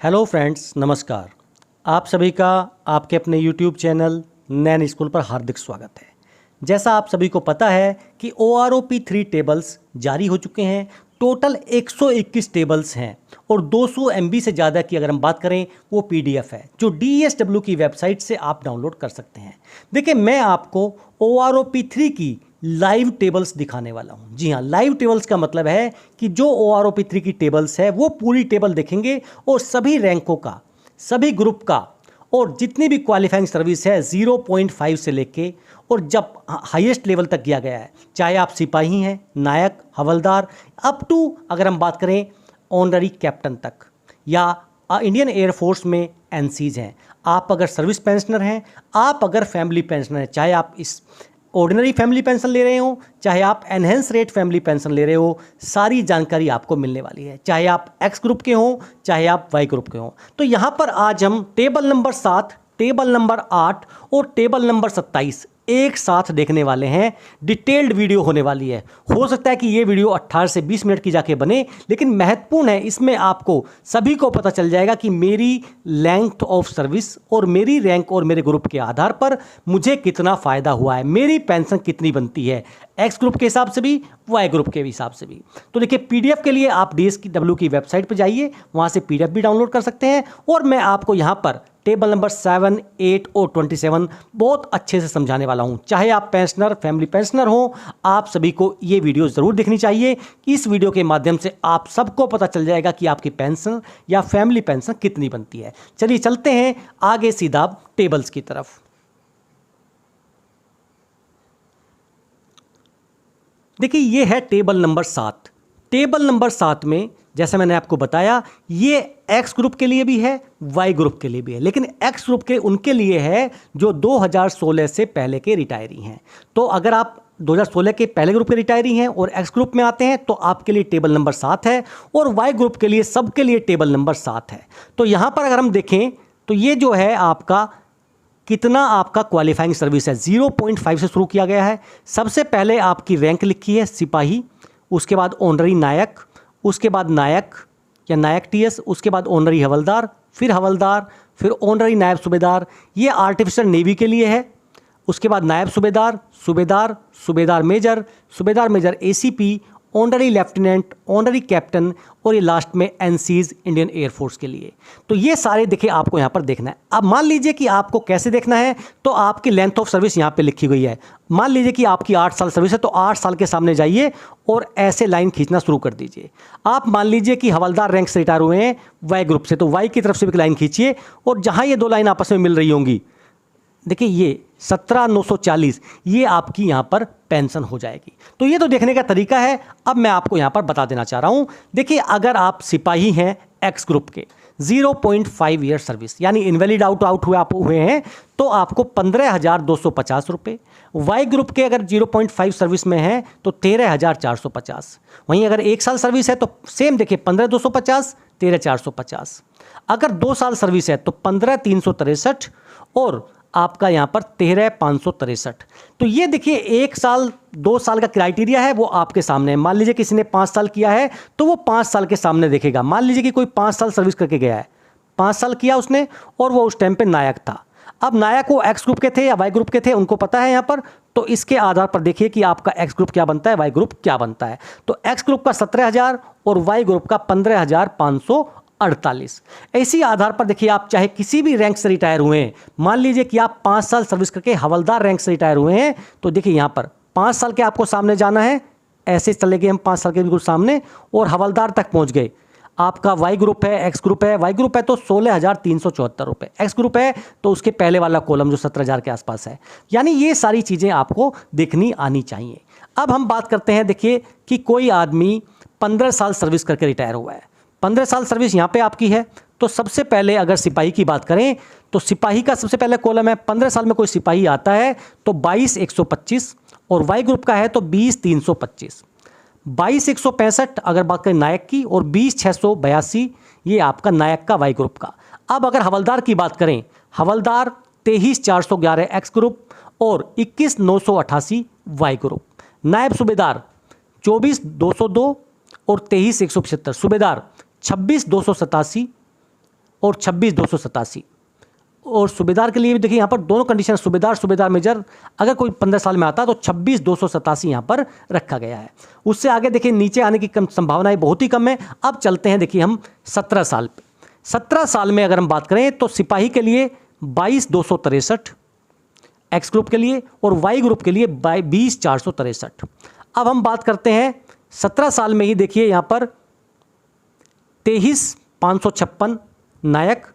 Hello friends, नमस्कार। आप सभी का आपके अपने यूट्यूब चैनल नैन स्कूल पर हार्दिक स्वागत है। जैसा आप सभी को पता है कि OROP3 टेबल्स जारी हो चुके हैं। टोटल 121 टेबल्स हैं और 200 MB से ज़्यादा की अगर हम बात करें वो PDF है जो DSW की वेबसाइट से आप डाउनलोड कर सकते हैं। देखिए, मैं आपको OROP3 की लाइव टेबल्स दिखाने वाला हूं। जी हाँ, लाइव टेबल्स का मतलब है कि जो OROP3 की टेबल्स है वो पूरी टेबल देखेंगे और सभी रैंकों का, सभी ग्रुप का और जितनी भी क्वालिफाइंग सर्विस है 0.5 से लेके और जब हाईएस्ट लेवल तक किया गया है, चाहे आप सिपाही हैं, नायक, हवलदार, अप टू अगर हम बात करें ऑनररी कैप्टन तक, या इंडियन एयरफोर्स में NCs हैं। आप अगर सर्विस पेंशनर हैं, आप अगर फैमिली पेंशनर हैं, चाहे आप इस ऑर्डिनरी फैमिली पेंशन ले रहे हो, चाहे आप एनहेंस रेट फैमिली पेंशन ले रहे हो, सारी जानकारी आपको मिलने वाली है। चाहे आप X ग्रुप के हो, चाहे आप Y ग्रुप के हो। तो यहाँ पर आज हम टेबल नंबर 7, टेबल नंबर 8 और टेबल नंबर 27 एक साथ देखने वाले हैं। डिटेल्ड वीडियो होने वाली है। हो सकता है कि ये वीडियो 18 से 20 मिनट की जाके बने, लेकिन महत्वपूर्ण है। इसमें आपको सभी को पता चल जाएगा कि मेरी लेंथ ऑफ सर्विस और मेरी रैंक और मेरे ग्रुप के आधार पर मुझे कितना फ़ायदा हुआ है, मेरी पेंशन कितनी बनती है, X ग्रुप के हिसाब से भी, Y ग्रुप के हिसाब से भी। तो देखिए, PDF के लिए आप DSW की वेबसाइट पर जाइए, वहाँ से PDF भी डाउनलोड कर सकते हैं। और मैं आपको यहाँ पर टेबल नंबर 7, 8 और 27 बहुत अच्छे से समझाने वाला हूँ। चाहे आप पेंशनर, फैमिली पेंशनर हो, आप सभी को ये वीडियो ज़रूर देखनी चाहिए। इस वीडियो के माध्यम से आप सबको पता चल जाएगा कि आपकी पेंशन या फैमिली पेंशन कितनी बनती है। चलिए चलते हैं आगे सीधा टेबल्स की तरफ। देखिए, ये है टेबल नंबर 7। टेबल नंबर 7 में जैसे मैंने आपको बताया, ये X ग्रुप के लिए भी है, Y ग्रुप के लिए भी है, लेकिन X ग्रुप के उनके लिए है जो 2016 से पहले के रिटायरी हैं। तो अगर आप 2016 के पहले ग्रुप के रिटायरी हैं और X ग्रुप में आते हैं तो आपके लिए टेबल नंबर 7 है, और Y ग्रुप के लिए सबके लिए टेबल नंबर 7 है। तो यहाँ पर अगर हम देखें तो ये जो है आपका कितना आपका क्वालिफाइंग सर्विस है, 0.5 से शुरू किया गया है। सबसे पहले आपकी रैंक लिखी है सिपाही, उसके बाद ऑनररी नायक, उसके बाद नायक या नायक TS, उसके बाद ऑनररी हवलदार, फिर ऑनररी नायब सूबेदार। ये आर्टिफिशियल नेवी के लिए है। उसके बाद नायब सूबेदार, सूबेदार major ACP, honorary lieutenant, honorary captain, और ये लास्ट में NCs इंडियन एयरफोर्स के लिए। तो ये सारे देखिए आपको यहाँ पर देखना है। अब मान लीजिए कि आपको कैसे देखना है, तो आपकी लेंथ ऑफ सर्विस यहाँ पे लिखी गई है। मान लीजिए कि आपकी 8 साल सर्विस है, तो 8 साल के सामने जाइए और ऐसे लाइन खींचना शुरू कर दीजिए। आप मान लीजिए कि हवलदार रैंक से रिटायर हुए हैं Y ग्रुप से, तो Y की तरफ से भी लाइन खींचिए और जहाँ ये दो लाइन आपस में मिल रही होंगी, देखिए ये 17,940, ये आपकी यहाँ पर पेंशन हो जाएगी। तो ये तो देखने का तरीका है। अब मैं आपको यहाँ पर बता देना चाह रहा हूँ। देखिए, अगर आप सिपाही हैं X ग्रुप के, 0.5 ईयर सर्विस यानी इनवैलिड आउट हुए हैं, तो आपको 15,250 रुपये। Y ग्रुप के अगर 0.5 सर्विस में हैं तो 13,450। वहीं अगर 1 साल सर्विस है तो सेम देखिए 15,250, 13,450। अगर 2 साल सर्विस है तो 15,363 और आपका यहाँ पर 13,563। तो ये देखिए 1 साल 2 साल का क्राइटेरिया है, वो आपके सामने है। मान लीजिए किसी ने 5 साल किया है तो वो 5 साल के सामने देखेगा। मान लीजिए कि कोई 5 साल सर्विस करके गया है, 5 साल किया उसने और वो उस टाइम पे नायक था। अब नायक वो X ग्रुप के थे या Y ग्रुप के थे, उनको पता है यहाँ पर। तो इसके आधार पर देखिए कि आपका X ग्रुप क्या बनता है, Y ग्रुप क्या बनता है। तो X ग्रुप का 17,000 और Y ग्रुप का 15,548। इसी आधार पर देखिए, आप चाहे किसी भी रैंक से रिटायर हुए हैं, मान लीजिए कि आप 5 साल सर्विस करके हवलदार रैंक से रिटायर हुए हैं, तो देखिए यहाँ पर 5 साल के आपको सामने जाना है, ऐसे चले गए हम 5 साल के बिल्कुल सामने और हवलदार तक पहुँच गए। आपका Y ग्रुप है, X ग्रुप है। Y ग्रुप है तो 16,374 रुपये, X ग्रुप है तो उसके पहले वाला कॉलम जो 17,000 के आसपास है। यानी ये सारी चीज़ें आपको देखनी आनी चाहिए। अब हम बात करते हैं, देखिए कि कोई आदमी 15 साल सर्विस करके रिटायर हुआ है। 15 साल सर्विस यहाँ पे आपकी है। तो सबसे पहले अगर सिपाही की बात करें तो सिपाही का सबसे पहले कॉलम है, 15 साल में कोई सिपाही आता है तो 22,125, और Y ग्रुप का है तो 20,325। 22,165 अगर बात करें नायक की, और 20,682 ये आपका नायक का Y ग्रुप का। अब अगर हवलदार की बात करें, हवलदार 23,411 X ग्रुप और 21,988 Y ग्रुप। नायब सूबेदार 24,202 और 23,175। सूबेदार 26,287 और 26,287। और सूबेदार के लिए भी देखिए यहाँ पर दोनों कंडीशन, सूबेदार मेजर अगर कोई 15 साल में आता तो 26,287 यहाँ पर रखा गया है। उससे आगे देखिए नीचे आने की संभावनाएं बहुत ही कम है। अब चलते हैं देखिए हम 17 साल पे। 17 साल में अगर हम बात करें तो सिपाही के लिए 22,263 एक्स ग्रुप के लिए, और वाई ग्रुप के लिए 20,463। अब हम बात करते हैं 17 साल में ही देखिए यहाँ पर 23,556 नायक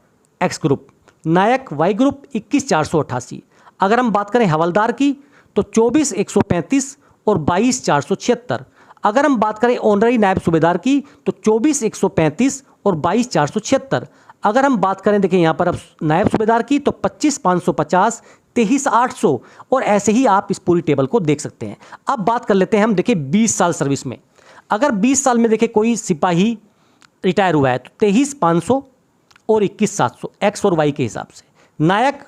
एक्स ग्रुप, नायक वाई ग्रुप 21,488। अगर हम बात करें हवलदार की तो 24,135 और 22,476। अगर हम बात करें ऑनररी नायब सूबेदार की तो 24,135 और 22,476। अगर हम बात करें देखिए यहाँ पर अब नायब सूबेदार की तो 25,550, 23,800, और ऐसे ही आप इस पूरी टेबल को देख सकते हैं। अब बात कर लेते हैं हम देखिए 20 साल सर्विस में। अगर 20 साल में देखिए कोई सिपाही रिटायर हुआ है तो 23,500 और 21,700 एक्स और वाई के हिसाब से। नायक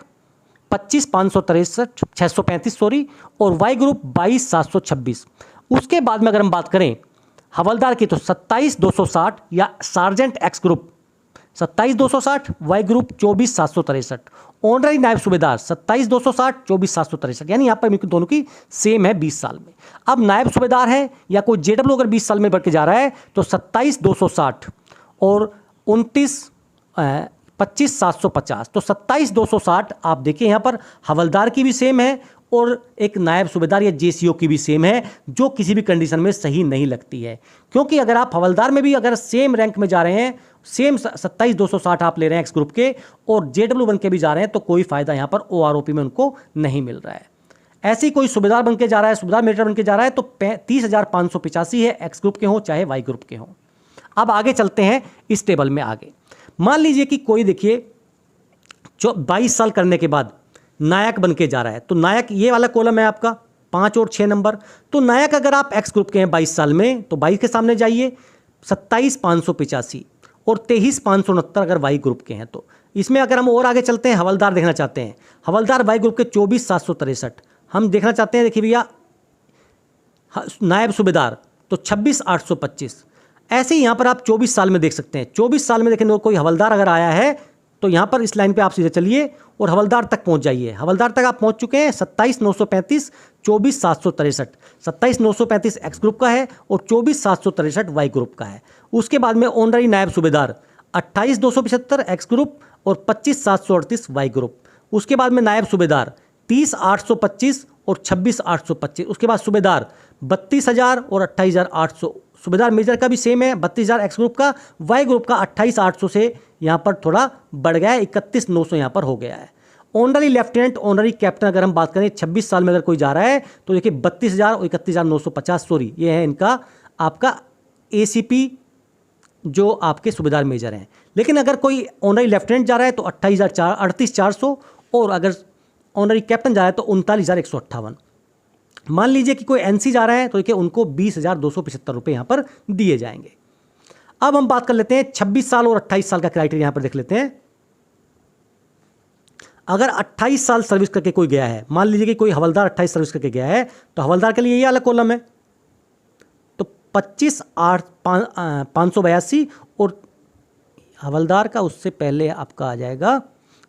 25,563 635 सॉरी, और वाई ग्रुप 22,726। उसके बाद में अगर हम बात करें हवलदार की तो 27,260 या sergeant X group 27,260, Y group 24,763। Honorary नायब सूबेदार 27,260, 24,763, यानी यहाँ पर दोनों की सेम है 20 साल में। अब नायब सूबेदार है या कोई जेडब्ल्यू अगर 20 साल में बढ़ के जा रहा है तो 27,260 और 25,750, तो 27,260। आप देखिए यहाँ पर हवलदार की भी सेम है और एक नायब सूबेदार या जेसीओ की भी सेम है, जो किसी भी कंडीशन में सही नहीं लगती है। क्योंकि अगर आप हवलदार में भी अगर सेम रैंक में जा रहे हैं, सेम 27,260 आप ले रहे हैं एक्स ग्रुप के, और जेडब्ल्यू बन के भी जा रहे हैं, तो कोई फायदा यहाँ पर ओआरओपी में उनको नहीं मिल रहा है। ऐसे ही कोई सूबेदार बन के जा रहा है, सूबेदार मेजर बन के जा रहा है, तो 30,585 है, एक्स ग्रुप के हों चाहे वाई ग्रुप के हों। अब आगे चलते हैं इस टेबल में आगे। मान लीजिए कि कोई देखिए 22 साल करने के बाद नायक बन के जा रहा है, तो नायक ये वाला कॉलम है आपका 5 और 6 नंबर। तो नायक अगर आप एक्स ग्रुप के हैं 22 साल में तो 22 के सामने जाइए 27,585 और 23,569 अगर वाई ग्रुप के हैं। तो इसमें अगर हम और आगे चलते हैं, हवलदार देखना चाहते हैं, हवलदार वाई ग्रुप के 24,763 हम देखना चाहते हैं। देखिए भैया नायब सूबेदार तो 26,825। ऐसे ही यहाँ पर आप 24 साल में देख सकते हैं। 24 साल में देखें कोई हवलदार अगर आया है तो यहाँ पर इस लाइन पे आप सीधे चलिए और हवलदार तक पहुँच जाइए। हवलदार तक आप पहुँच चुके हैं 27,935, 24,763। 27,935 एक्स ग्रुप का है और 24,763 वाई ग्रुप का है। उसके बाद में ऑनररी नायब सूबेदार 28,275 एक्स ग्रुप और 25,738 वाई ग्रुप। उसके बाद में नायब सूबेदार 30,825 और 26,825। उसके बाद सूबेदार 32,000 और 28,800। सूबेदार मेजर का भी सेम है 32,000 एक्स ग्रुप का, वाई ग्रुप का 28,800 से यहाँ पर थोड़ा बढ़ गया है, 31,900 यहाँ पर हो गया है। ऑनररी लेफ्टिनेंट, ऑनररी कैप्टन अगर हम बात करें 26 साल में अगर कोई जा रहा है तो देखिए 32,000 और 31,950 सॉरी, ये है इनका आपका एसीपी जो आपके सूबेदार मेजर हैं। लेकिन अगर कोई ऑनररी लेफ्टिनेंट जा रहा है तो 38,400 और अगर ऑनररी कैप्टन जा रहा है तो 39,158। मान लीजिए कि कोई एनसी जा रहा है तो देखिए उनको 20,275 रुपये यहाँ पर दिए जाएंगे। अब हम बात कर लेते हैं 26 साल और 28 साल का क्राइटेरिया यहाँ पर देख लेते हैं। अगर 28 साल सर्विस करके कोई गया है, मान लीजिए कि कोई हवलदार 28 सर्विस करके गया है, तो हवलदार के लिए ये वाला कॉलम है तो 25,582 और हवलदार का उससे पहले आपका आ जाएगा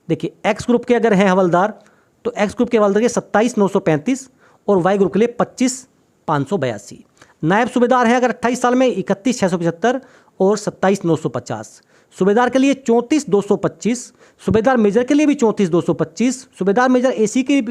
देखिए एक्स ग्रुप के अगर हैं हवलदार तो एक्स ग्रुप के हवलदार के 27,935 और वाई ग्रुप के लिए 25,582। नायब सूबेदार है अगर 28 साल में 31,675 और 27,950। सूबेदार के लिए 34,225, सूबेदार मेजर के लिए भी 34,225, सूबेदार मेजर एसी के लिए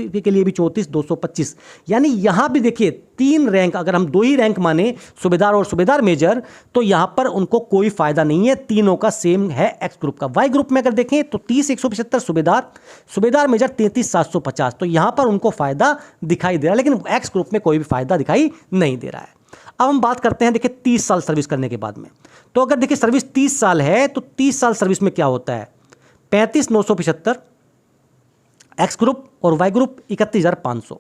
भी 34,225। यानी यहाँ भी देखिए 3 रैंक, अगर हम 2 ही रैंक माने सूबेदार और सूबेदार मेजर, तो यहाँ पर उनको कोई फायदा नहीं है, तीनों का सेम है एक्स ग्रुप का। वाई ग्रुप में अगर देखें तो 30,175 सूबेदार, सूबेदार मेजर 33,750, तो यहाँ पर उनको फायदा दिखाई दे रहा है, लेकिन एक्स ग्रुप में कोई भी फायदा दिखाई नहीं दे रहा है। अब हम बात करते हैं देखिए 30 साल सर्विस करने के बाद में। तो अगर देखिए सर्विस 30 साल है तो 30 साल सर्विस में क्या होता है, 35,975 एक्स ग्रुप और वाई ग्रुप 31,500।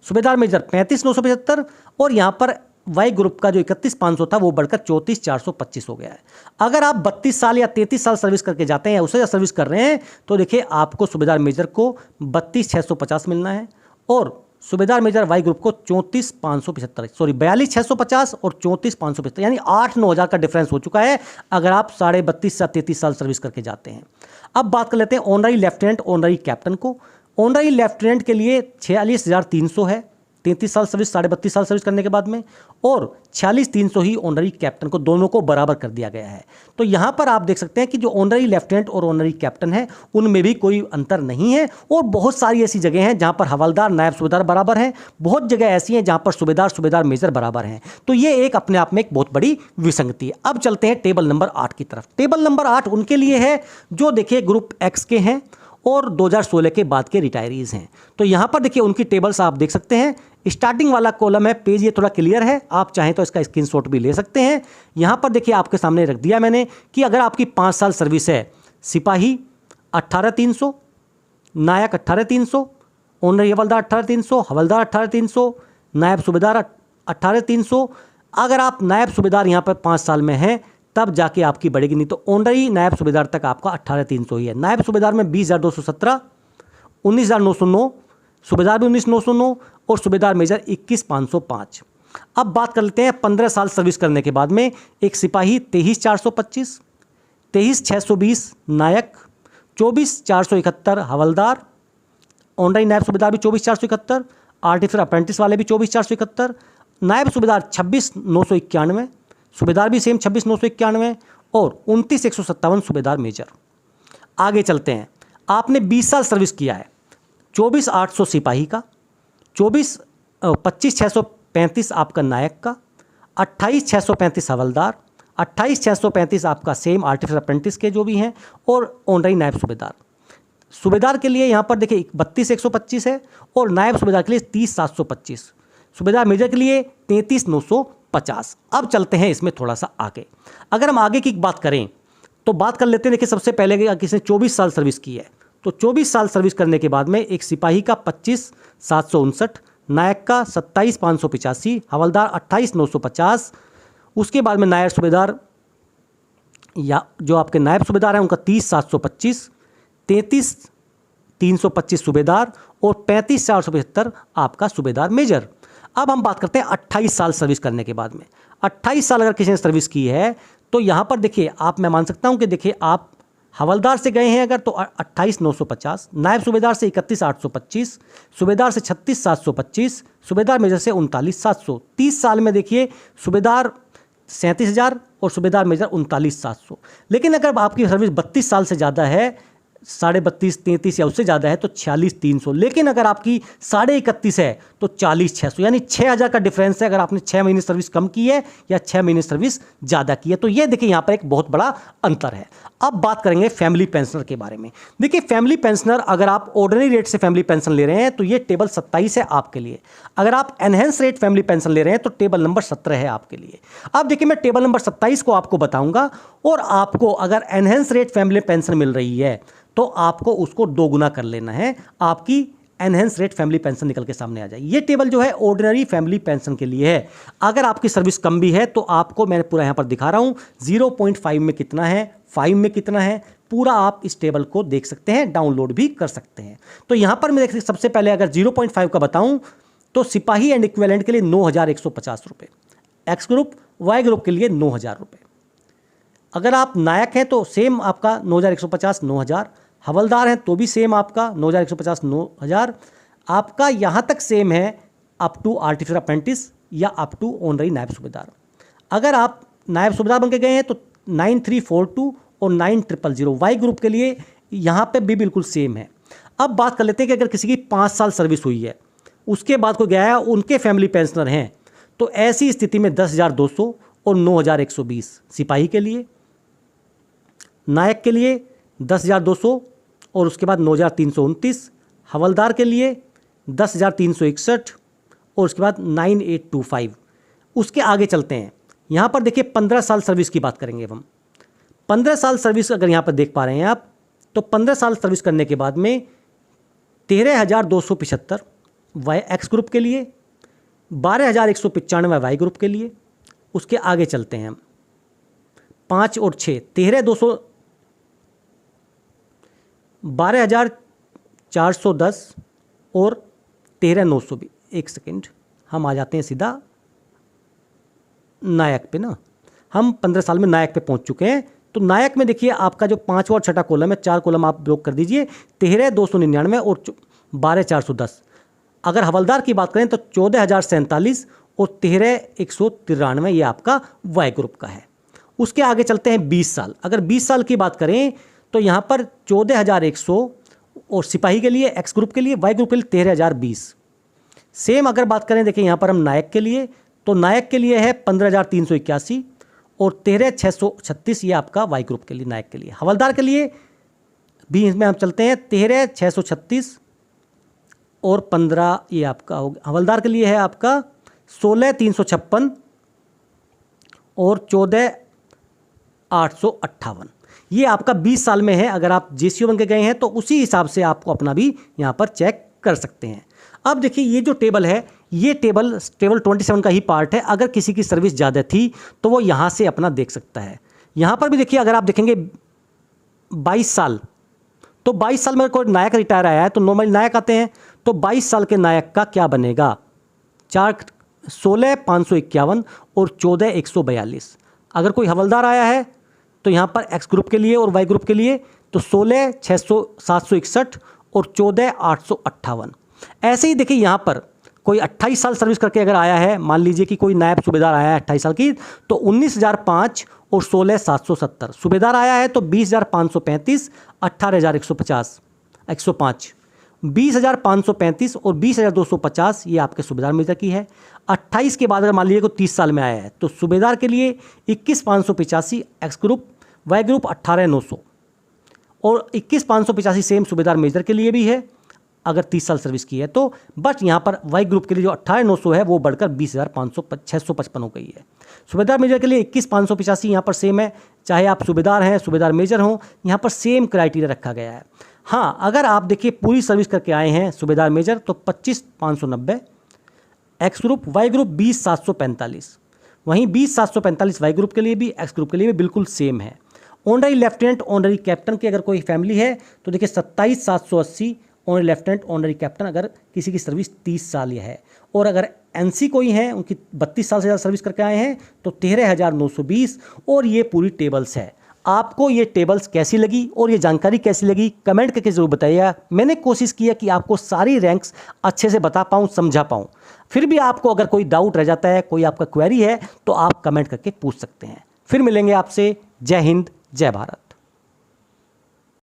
सूबेदार मेजर 35,975 और यहाँ पर वाई ग्रुप का जो 31,500 था वो बढ़कर 34,425 हो गया है। अगर आप 32 साल या 33 साल सर्विस करके जाते हैं या उससे सर्विस कर रहे हैं तो देखिए आपको सूबेदार मेजर को 32,650 मिलना है और सूबेदार मेजर वाई ग्रुप को 34,575, सॉरी 42,650 और 34,575, यानी 8-9 हज़ार का डिफरेंस हो चुका है अगर आप 32.5 से 33 साल सर्विस करके जाते हैं। अब बात कर लेते हैं ऑनररी लेफ्टिनेंट ऑनररी कैप्टन को। ऑनररी लेफ्टिनेंट के लिए 46,300 है 33 साल सर्विस 32.5 साल सर्विस करने के बाद में, और 46,300 ही ऑनररी कैप्टन को, दोनों को बराबर कर दिया गया है। तो यहाँ पर आप देख सकते हैं कि जो ऑनररी लेफ्टिनेंट और ऑनररी कैप्टन है उनमें भी कोई अंतर नहीं है, और बहुत सारी ऐसी जगह हैं जहाँ पर हवलदार नायब सूबेदार बराबर हैं, बहुत जगह ऐसी हैं जहाँ पर सूबेदार सूबेदार मेजर बराबर हैं। तो ये एक अपने आप में एक बहुत बड़ी विसंगति है। अब चलते हैं टेबल नंबर 8 की तरफ। टेबल नंबर 8 उनके लिए है जो देखिए ग्रुप एक्स के हैं और 2016 के बाद के रिटायरीज हैं। तो यहाँ पर देखिए उनकी टेबल्स आप देख सकते हैं। स्टार्टिंग वाला कॉलम है, पेज ये थोड़ा क्लियर है, आप चाहें तो इसका स्क्रीनशॉट भी ले सकते हैं। यहाँ पर देखिए आपके सामने रख दिया मैंने कि अगर आपकी 5 साल सर्विस है, सिपाही 18,300, नायक 18,300, ऑनररी हवलदार 18,300, हवलदार 18,300, नायब सूबेदार 18,300। अगर आप नायब सूबेदार यहाँ पर 5 साल में हैं तब जाके आपकी बढ़ेगी, नहीं तो ऑनररी नायब सूबेदार तक आपका 18,300 ही है। नायब सूबेदार में 20,217, 19,909, सूबेदार भी 19,909 और सूबेदार मेजर 21,505। अब बात कर लेते हैं 15 साल सर्विस करने के बाद में एक सिपाही 23,425, 23,620 नायक, 24,471 हवलदार, ऑनररी नायब सूबेदार भी 24,471, आर्टिफिशियल अप्रेंटिस वाले भी 24,471, नायब सूबेदार 26,991, सूबेदार भी सेम 26,991 और 29,157 सूबेदार मेजर। आगे चलते हैं, आपने 20 साल सर्विस किया है, 24,800 सिपाही का, 25,635 आपका नायक का, 28,635 हवलदार, 28,635 आपका सेम आर्टिफिशियल अप्रेंटिस के जो भी हैं, और ऑनररी नायब सूबेदार। सूबेदार के लिए यहाँ पर देखिए 32,125 है और नायब सूबेदार के लिए 30,725, सूबेदार मेजर के लिए 33,950। अब चलते हैं इसमें थोड़ा सा आगे। अगर हम आगे की बात करें तो बात कर लेते हैं, देखिए सबसे पहले किसी ने 24 साल सर्विस की है, तो 24 साल सर्विस करने के बाद में एक सिपाही का 25,759, नायक का 27,585, हवलदार 28,950, उसके बाद में नायब सूबेदार या जो आपके नायब सूबेदार हैं उनका 30,725, 33,325 सूबेदार और 35,475 आपका सूबेदार मेजर। अब हम बात करते हैं 28 साल सर्विस करने के बाद में। 28 साल अगर किसी ने सर्विस की है तो यहाँ पर देखिए मैं मान सकता हूँ कि देखिए आप हवलदार से गए हैं अगर तो 28,950, नायब सूबेदार से 31,825, सूबेदार से 36,725, सूबेदार मेजर से 39,700। 30 साल में देखिए सूबेदार 37,000 और सूबेदार मेजर 39,700। लेकिन अगर आपकी सर्विस 32 साल से ज़्यादा है, 32.5, 33 या उससे ज़्यादा है तो 46,300। लेकिन अगर आपकी 31.5 है तो 40,600, यानी 6,000 का डिफरेंस है अगर आपने 6 महीने सर्विस कम की है या 6 महीने सर्विस ज़्यादा की है। तो ये देखिए यहाँ पर एक बहुत बड़ा अंतर है। अब बात करेंगे फैमिली पेंशनर के बारे में। देखिए फैमिली पेंशनर अगर आप ऑर्डिनरी रेट से फैमिली पेंशन ले रहे हैं तो ये टेबल 27 है आपके लिए। अगर आप एनहेंस रेट फैमिली पेंशन ले रहे हैं तो टेबल नंबर 17 है आपके लिए। अब देखिए मैं टेबल नंबर 27 को आपको बताऊंगा, और आपको अगर एनहेंस रेट फैमिली पेंशन मिल रही है तो आपको उसको 2 गुना कर लेना है, आपकी एनहेंस रेट फैमिली पेंशन निकल के सामने आ जाएगी। ये टेबल जो है ऑर्डिनरी फैमिली पेंशन के लिए है। अगर आपकी सर्विस कम भी है तो आपको मैं पूरा यहाँ पर दिखा रहा हूँ 0.5 में कितना है, 5 में कितना है, पूरा आप इस टेबल को देख सकते हैं, डाउनलोड भी कर सकते हैं। तो यहाँ पर मैं देख सबसे पहले अगर 0.5 का बताऊँ तो सिपाही एंड इक्विवेलेंट के लिए 9,150 रुपये, एक्स ग्रुप वाई ग्रुप के लिए 9,000 रुपये। अगर आप नायक हैं तो सेम आपका 9,150 9,000, हवलदार हैं तो भी सेम आपका 9,150 9,000। आपका यहाँ तक सेम है अप टू आर्टिफिशियल अप्रेंटिस या अप टू ऑनररी नायब सूबेदार। अगर आप नायब सूबेदार बन के गए हैं तो 9,342 और 9,000 वाई ग्रुप के लिए यहाँ पे भी बिल्कुल सेम है। अब बात कर लेते हैं कि अगर किसी की 5 साल सर्विस हुई है उसके बाद कोई गया है, उनके फैमिली पेंशनर हैं, तो ऐसी स्थिति में 10,200 और 9,120 सिपाही के लिए, नायक के लिए 10,200 और उसके बाद 9,329, हवलदार के लिए 10,361 और उसके बाद 9,825। उसके आगे चलते हैं, यहाँ पर देखिए 15 साल सर्विस की बात करेंगे हम। 15 साल सर्विस अगर यहाँ पर देख पा रहे हैं आप, तो 15 साल सर्विस करने के बाद में 13,275 वाई एक्स ग्रुप के लिए, 12,195 वाई ग्रुप के लिए। उसके आगे चलते हैं हम, 5 और 6 13,200 12,410 और 13,920। एक सेकेंड, हम आ जाते हैं सीधा नायक पे ना। हम 15 साल में नायक पे पहुंच चुके हैं। तो नायक में देखिए आपका जो 5वां और 6वां कॉलम है, 4 कॉलम आप ब्लॉक कर दीजिए, 13,299 और 12,410। अगर हवलदार की बात करें तो 14,047 और 13,193 ये आपका वाई ग्रुप का है। उसके आगे चलते हैं 20 साल। अगर 20 साल की बात करें तो यहाँ पर 14,100 और सिपाही के लिए, एक्स ग्रुप के लिए, वाई ग्रुप के लिए 13,020। सेम अगर बात करें देखिए यहाँ पर हम नायक के लिए, तो नायक के लिए है 15,381 और 13,636 ये आपका वाई ग्रुप के लिए, नायक के लिए। हवलदार के लिए भी इसमें हम चलते हैं 13,636 और 15 ये आपका होगा। हवलदार के लिए है आपका 16,356 और 14,858। ये आपका 20 साल में है। अगर आप जेसीओ बन के गए हैं तो उसी हिसाब से आपको अपना भी यहाँ पर चेक कर सकते हैं। अब देखिए ये जो टेबल है, ये टेबल 27 का ही पार्ट है। अगर किसी की सर्विस ज़्यादा थी तो वो यहाँ से अपना देख सकता है। यहाँ पर भी देखिए अगर आप देखेंगे 22 साल, तो 22 साल में कोई नायक रिटायर आया है तो नॉर्मली नायक आते हैं। तो 22 साल के नायक का क्या बनेगा, 16,551 और 14,142। अगर कोई हवलदार आया है तो यहाँ पर एक्स ग्रुप के लिए और वाई ग्रुप के लिए तो 16,761 और 14,858। ऐसे ही देखिए यहाँ पर कोई 28 साल सर्विस करके अगर आया है, मान लीजिए कि कोई नायब सूबेदार आया है 28 साल की, तो 19,005 और 16,770। सूबेदार आया है तो 20,535, 18,150, 105, 20,535 और 20,250 ये आपके सूबेदार मेजर की है। 28 के बाद अगर मान लीजिए को 30 साल में आया है तो सूबेदार के लिए 21,585 एक्स ग्रुप, वाई ग्रुप 18,900 और 21,585 सेम सूबेदार मेजर के लिए भी है अगर 30 साल सर्विस की है तो। बट यहाँ पर वाई ग्रुप के लिए जो 18,900 है वो बढ़कर 20,655 हो गई है। सूबेदार मेजर के लिए 21,585 यहाँ पर सेम है, चाहे आप सूबेदार हैं, सूबेदार मेजर हों, यहाँ पर सेम क्राइटेरिया रखा गया है। हाँ, अगर आप देखिए पूरी सर्विस करके आए हैं सूबेदार मेजर तो 25,590 एक्स ग्रुप, वाई ग्रुप 20,745। वहीं 20,745 वाई ग्रुप के लिए भी, एक्स ग्रुप के लिए भी बिल्कुल सेम है। ऑनररी लेफ्टिनेंट, ऑनररी कैप्टन की अगर कोई फैमिली है तो देखिए 27,780 ऑनररी लेफ्टिनेंट, ऑनररी कैप्टन अगर किसी की सर्विस 30 साल या है। और अगर एनसी कोई है, उनकी 32 साल से ज़्यादा सर्विस करके आए हैं तो 13,920। और ये पूरी टेबल्स है। आपको ये टेबल्स कैसी लगी और ये जानकारी कैसी लगी कमेंट करके ज़रूर बताइएगा। मैंने कोशिश की है कि आपको सारी रैंक्स अच्छे से बता पाऊँ, समझा पाऊँ। फिर भी आपको अगर कोई डाउट रह जाता है, कोई आपका क्वेरी है तो आप कमेंट करके पूछ सकते हैं। फिर मिलेंगे आपसे। जय हिंद, जय भारत।